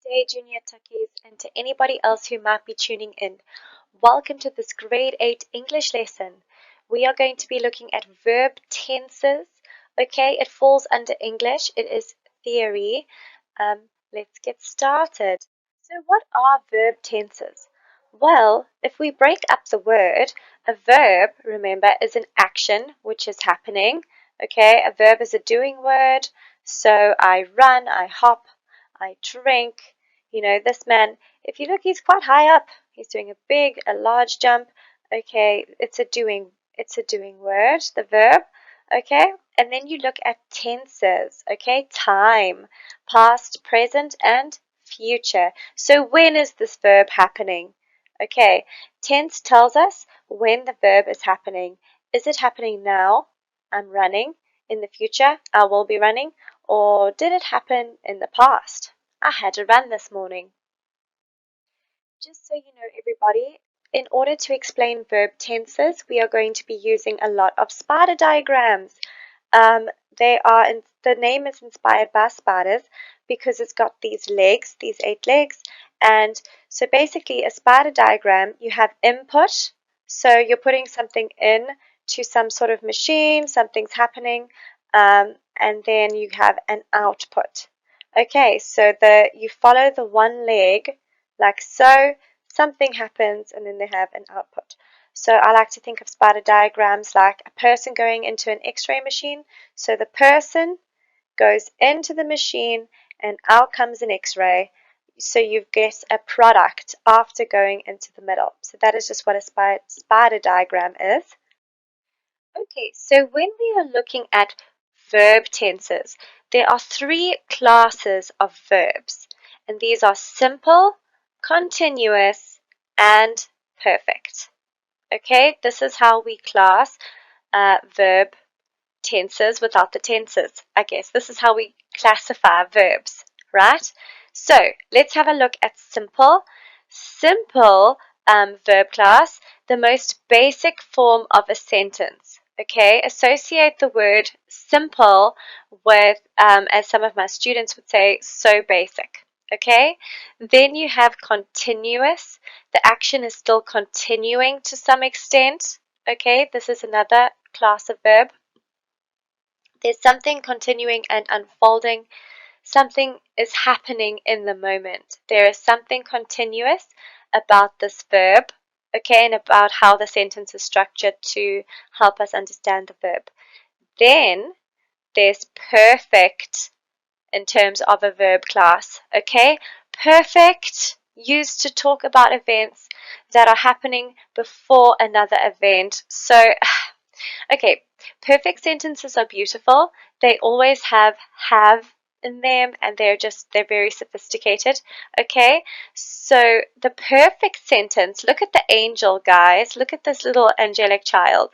day, Junior Tuckies, and to anybody else who might be tuning in. Welcome to this grade 8 English lesson. We are going to be looking at verb tenses. Okay, it falls under English, it is theory. Let's get started. So, what are verb tenses? Well, if we break up the word, a verb, remember, is an action which is happening. Okay, a verb is a doing word. So, I run, I hop, I drink. This man, if you look, he's quite high up. He's doing a large jump. Okay, it's a doing word, the verb. Okay, and then you look at tenses. Okay, time, past, present, and future. So when is this verb happening? Okay, tense tells us when the verb is happening. Is it happening now? I'm running. In the future, I will be running. Or did it happen in the past? I had to run this morning. Just so you know, everybody, in order to explain verb tenses, we are going to be using a lot of spider diagrams. The name is inspired by spiders because it's got these legs, these 8 legs. And so basically, a spider diagram, you have input. So you're putting something in to some sort of machine, something's happening, and then you have an output. Okay, so you follow the one leg like so, something happens, and then they have an output. So I like to think of spider diagrams like a person going into an x-ray machine. So the person goes into the machine and out comes an x-ray. So you get a product after going into the middle. So that is just what a spider diagram is. Okay, so when we are looking at verb tenses, there are 3 classes of verbs, and these are simple, continuous, and perfect. Okay, this is how we class verb tenses without the tenses. I guess this is how we classify verbs, right? So let's have a look at simple. Simple verb class, the most basic form of a sentence. Okay, associate the word simple with, as some of my students would say, so basic. Okay, then you have continuous. The action is still continuing to some extent. Okay, this is another class of verb. There's something continuing and unfolding. Something is happening in the moment. There is something continuous about this verb, okay, and about how the sentence is structured to help us understand the verb. Then there's perfect in terms of a verb class, okay? Perfect used to talk about events that are happening before another event. So, okay, perfect sentences are beautiful. They always have in them, and they're very sophisticated. Okay, so the perfect sentence, look at the angel, guys. Look at this little angelic child.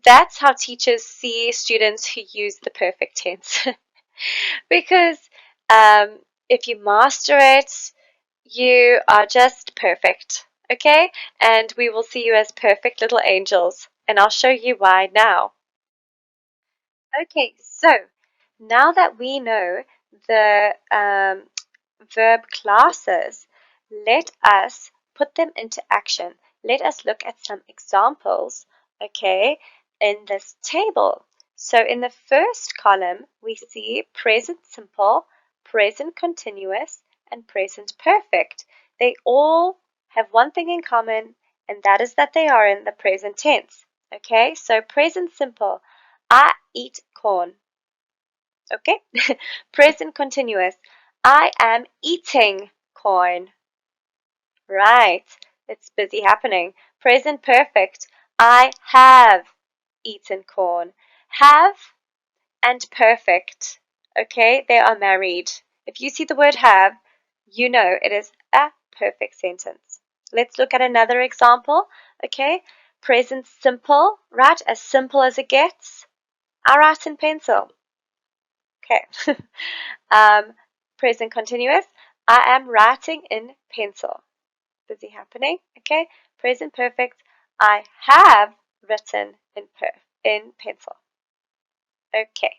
That's how teachers see students who use the perfect tense. Because if you master it, you are just perfect. Okay, and we will see you as perfect little angels, and I'll show you why now. Okay, so now that we know the verb classes, let us put them into action. Let us look at some examples, okay, in this table. So in the first column, we see present simple, present continuous, and present perfect. They all have one thing in common, and that is that they are in the present tense. Okay, so present simple, I eat corn. Okay, present continuous, I am eating corn. Right, it's busy happening. Present perfect, I have eaten corn. Have and perfect, okay, they are married. If you see the word have, you know it is a perfect sentence. Let's look at another example, okay? Present simple, right, as simple as it gets. I write in pencil. Okay. Present continuous, I am writing in pencil. Busy happening, okay? Present perfect, I have written in pencil. Okay.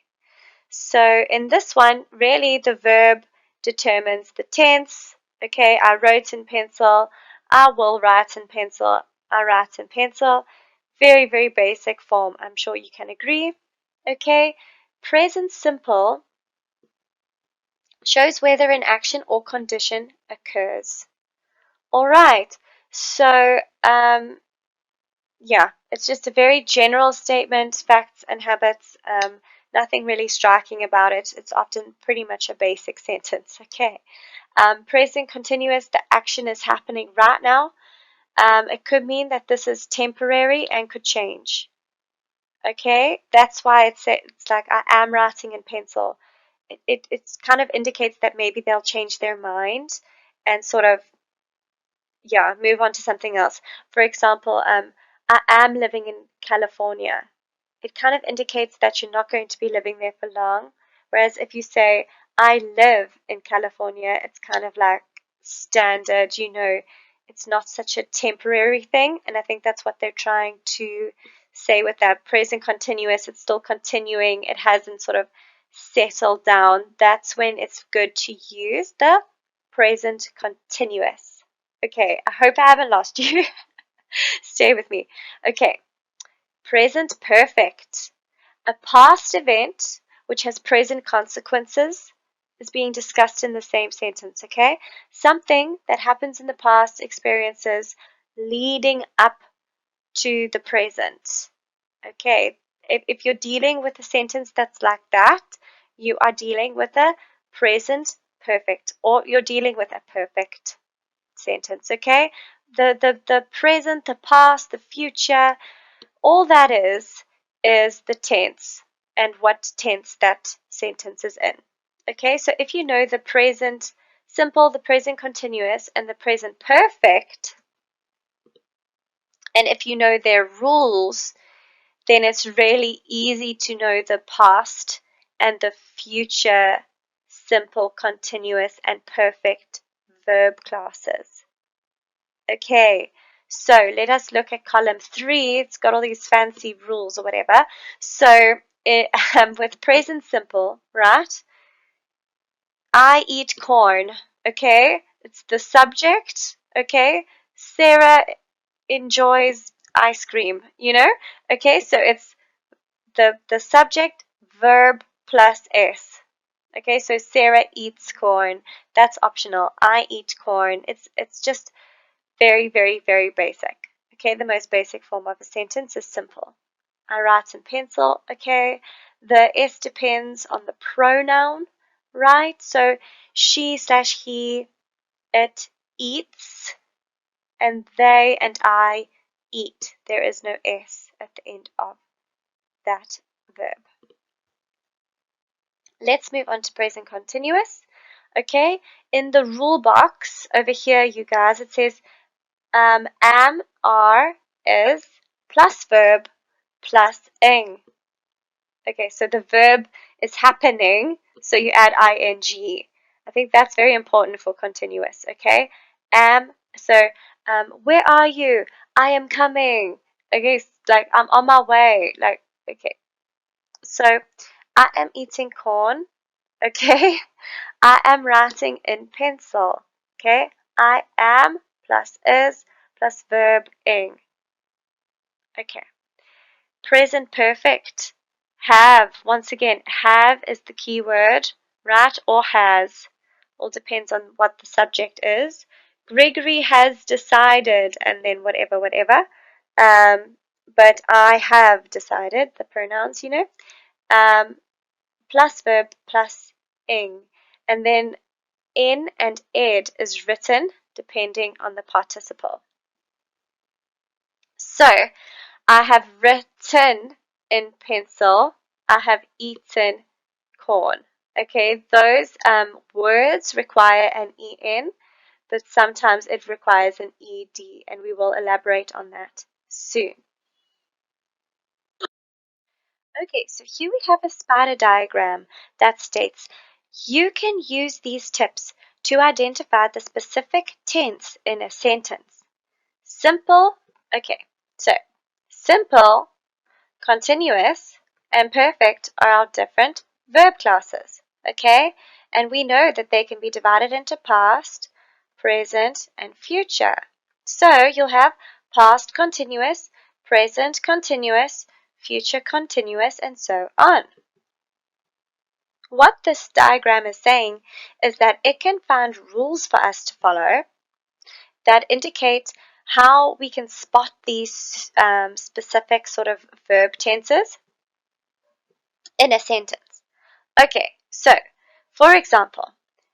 So in this one, really the verb determines the tense. Okay, I wrote in pencil, I will write in pencil, I write in pencil. Very, very basic form. I'm sure you can agree. Okay, present simple shows whether an action or condition occurs. All right, so yeah, it's just a very general statement, facts and habits. Nothing really striking about it. It's often pretty much a basic sentence. Okay. Present continuous, the action is happening right now. It could mean that this is temporary and could change. Okay, that's why it's like I am writing in pencil. It kind of indicates that maybe they'll change their mind and sort of, yeah, move on to something else. For example, I am living in California. It kind of indicates that you're not going to be living there for long. Whereas if you say, I live in California, it's kind of like standard, it's not such a temporary thing. And I think that's what they're trying to say with that present continuous. It's still continuing, it hasn't sort of settled down. That's when it's good to use the present continuous. Okay, I hope I haven't lost you. Stay with me. Okay, present perfect. A past event which has present consequences is being discussed in the same sentence, okay? Something that happens in the past, experiences leading up to the present. Okay, if you're dealing with a sentence that's like that, you are dealing with a present perfect, or you're dealing with a perfect sentence, okay? The present, the past, the future, all that is the tense and what tense that sentence is in. Okay, so if you know the present simple, the present continuous, and the present perfect, and if you know their rules, then it's really easy to know the past and the future simple, continuous, and perfect verb classes. Okay, so let us look at column 3. It's got all these fancy rules or whatever. So with present simple, right? I eat corn. Okay, it's the subject. Okay, Sarah enjoys ice cream. Okay, so it's the subject, verb plus s. Okay, so Sarah eats corn. That's optional. I eat corn. It's just very, very, very basic. Okay, the most basic form of a sentence is simple. I write in pencil. Okay, the S depends on the pronoun, right? So she/he, it eats, and they and I eat. There is no S at the end of that verb. Let's move on to present continuous. Okay, in the rule box over here, you guys, it says am, are, is, plus verb, plus ing. Okay, so the verb is happening, so you add ing. I think that's very important for continuous, okay? Am, so where are you? I am coming. Okay, like I'm on my way. Like, okay. So I am eating corn, okay? I am writing in pencil, okay? I am plus is plus verb ing. Okay. Present perfect. Have. Once again, have is the key word, right? Or has. All depends on what the subject is. Gregory has decided, and then whatever, whatever. But I have decided, the pronouns, plus verb plus ing. And then in and ed is written depending on the participle. So, I have written in pencil. I have eaten corn. Okay, those words require an en, but sometimes it requires an ed, and we will elaborate on that soon. Okay, so here we have a spider diagram that states you can use these tips to identify the specific tense in a sentence. Simple, okay, so simple, continuous, and perfect are our different verb classes. Okay, And we know that they can be divided into past, present, and future. So you'll have past continuous, present continuous, future continuous, and so on. What this diagram is saying is that it can find rules for us to follow that indicate how we can spot these specific sort of verb tenses in a sentence. Okay, so for example,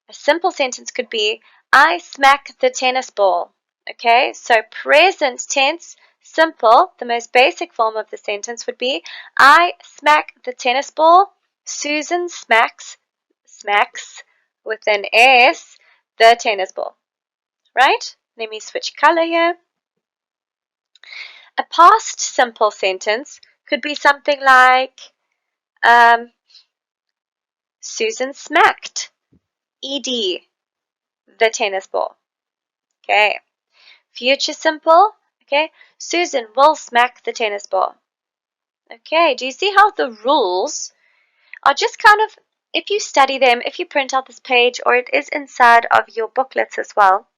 a simple sentence could be, I smack the tennis ball. Okay, so present tense, simple, the most basic form of the sentence would be, I smack the tennis ball. Susan smacks with an S, the tennis ball. Right? Let me switch color here. A past simple sentence could be something like, Susan smacked, ed, the tennis ball. Okay. Future simple, okay. Susan will smack the tennis ball. Okay, do you see how the rules are just kind of, if you study them, if you print out this page, or it is inside of your booklets as well,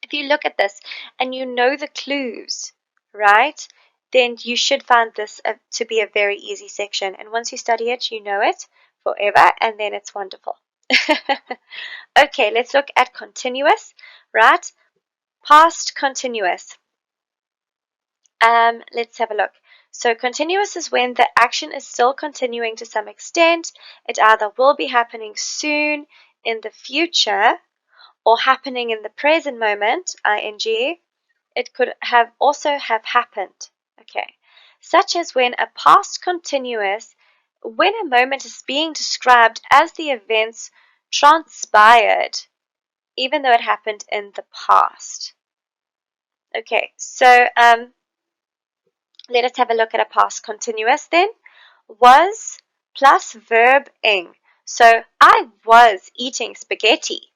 if you look at this and you know the clues, right, then you should find this to be a very easy section. And once you study it, you know it forever, and then it's wonderful. Okay, let's look at continuous, right? Past continuous. Let's have a look. So continuous is when the action is still continuing to some extent. It either will be happening soon, in the future, or happening in the present moment, ing. It could have also have happened. Okay. Such as when a past continuous, when a moment is being described as the events transpired, even though it happened in the past. Okay, so let us have a look at a past continuous then. Was plus verb ing. So I was eating spaghetti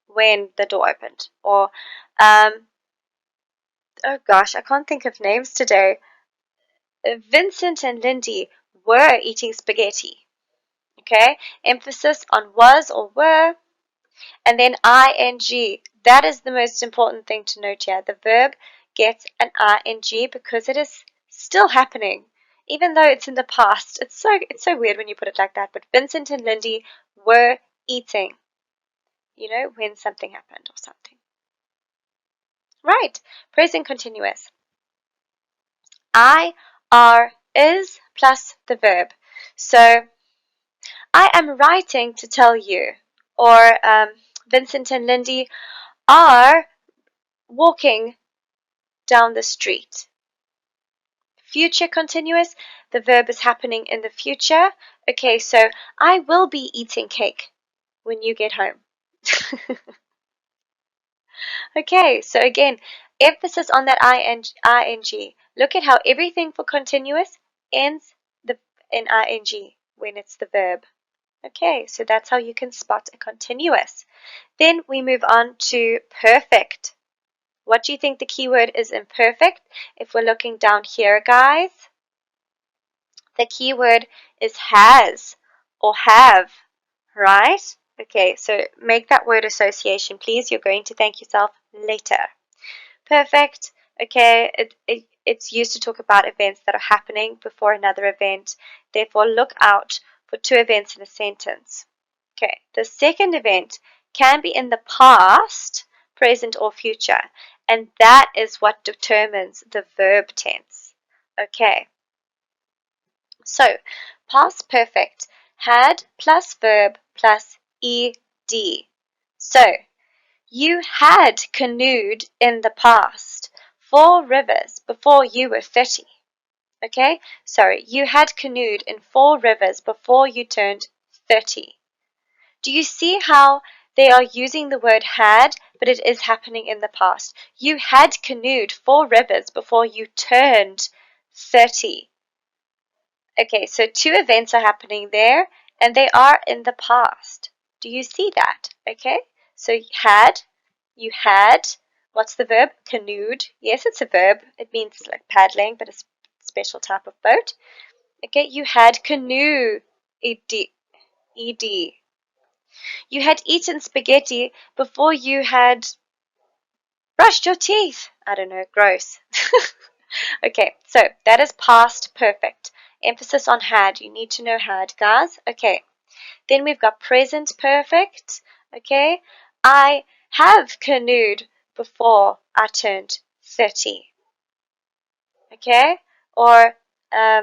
when the door opened. Or, oh gosh, I can't think of names today. Vincent and Lindy were eating spaghetti. Okay, emphasis on was or were. And then ing. That is the most important thing to note here. The verb gets an ing because it is still happening, even though it's in the past. It's so weird when you put it like that. But Vincent and Lindy were eating, when something happened or something. Right. Present continuous. I, are, is plus the verb. So I am writing to tell you, or Vincent and Lindy are walking down the street. Future continuous, the verb is happening in the future. Okay, so I will be eating cake when you get home. Okay, so again, emphasis on that ing. Look at how everything for continuous ends in ing when it's the verb. Okay, so that's how you can spot a continuous. Then we move on to perfect. What do you think the keyword is in perfect? If we're looking down here, guys, the keyword is has or have, right? Okay, so make that word association, please. You're going to thank yourself later. Perfect. Okay, it's used to talk about events that are happening before another event. Therefore, look out for two events in a sentence. Okay, the second event can be in the past, present, or future, and that is what determines the verb tense. Okay, so past perfect, had plus verb plus ed. So you had canoed in the past 4 rivers before you were 30. Okay, sorry, you had canoed in 4 rivers before you turned 30. Do you see how they are using the word had, but it is happening in the past? You had canoed 4 rivers before you turned 30. Okay, so 2 events are happening there, and they are in the past. Do you see that? Okay, so you had, what's the verb? Canoed. Yes, it's a verb. It means like paddling, but a special type of boat. Okay, you had canoe, ed. You had eaten spaghetti before you had brushed your teeth. I don't know, gross. Okay, so that is past perfect. Emphasis on had. You need to know had, guys. Okay, then we've got present perfect. Okay, I have canoed before I turned 30. Okay, or I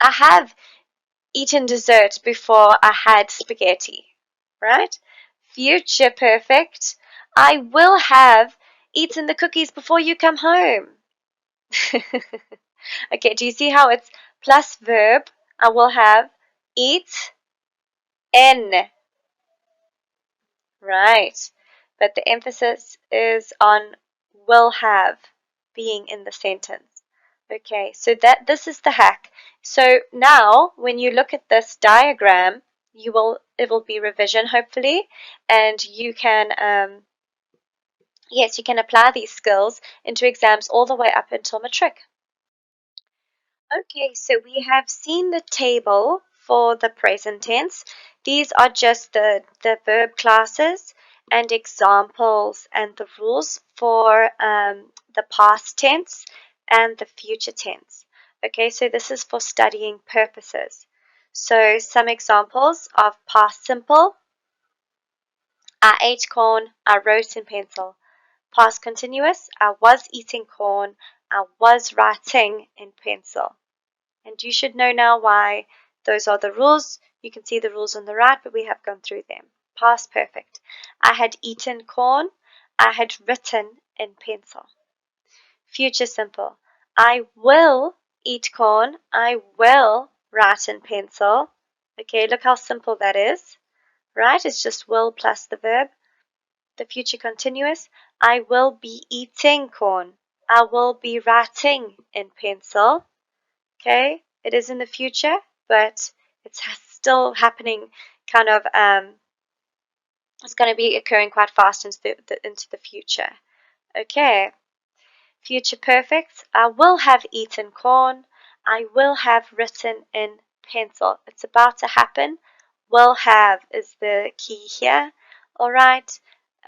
have eaten dessert before I had spaghetti. Right? Future perfect. I will have eaten the cookies before you come home. Okay, do you see how it's plus verb? I will have eat n, right? But the emphasis is on will have being in the sentence. Okay, so that this is the hack. So now when you look at this diagram, it will be revision hopefully, and you can yes, you can apply these skills into exams all the way up until matric. Okay, so we have seen the table for the present tense. These are just the verb classes and examples and the rules for the past tense and the future tense. Okay, so this is for studying purposes. So some examples of past simple. I ate corn, I wrote in pencil. Past continuous, I was eating corn, I was writing in pencil. And you should know now why those are the rules. You can see the rules on the right, but we have gone through them. Past perfect. I had eaten corn. I had written in pencil. Future simple. I will eat corn. I will write in pencil. Okay, look how simple that is. Right? It's just will plus the verb. The future continuous. I will be eating corn. I will be writing in pencil. Okay, it is in the future, but it's still happening kind of, it's going to be occurring quite fast into the future. Okay, future perfect. I will have eaten corn. I will have written in pencil. It's about to happen. Will have is the key here. All right,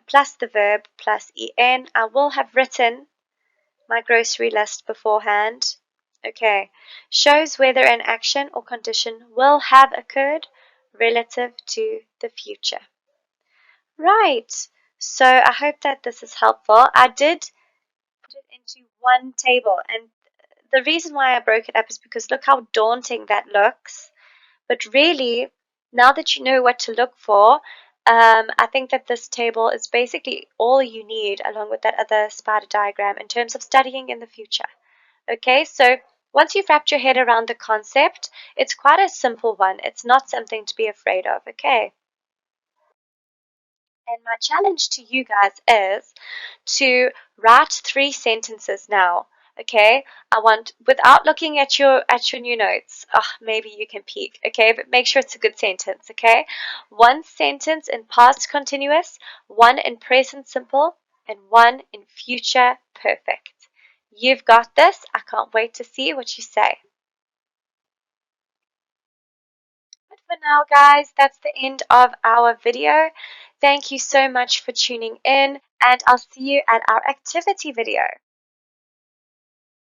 plus the verb plus en. I will have written my grocery list beforehand. Okay, shows whether an action or condition will have occurred relative to the future. Right, so I hope that this is helpful. I did put it into one table, and the reason why I broke it up is because look how daunting that looks. But really, now that you know what to look for, I think that this table is basically all you need along with that other spider diagram in terms of studying in the future. Okay, so once you've wrapped your head around the concept, it's quite a simple one. It's not something to be afraid of, okay? And my challenge to you guys is to write 3 sentences now. Okay, I want without looking at your new notes. Oh, maybe you can peek. Okay, but make sure it's a good sentence. Okay, 1 sentence in past continuous, 1 in present simple, and 1 in future perfect. You've got this. I can't wait to see what you say. But for now, guys, that's the end of our video. Thank you so much for tuning in, and I'll see you at our activity video.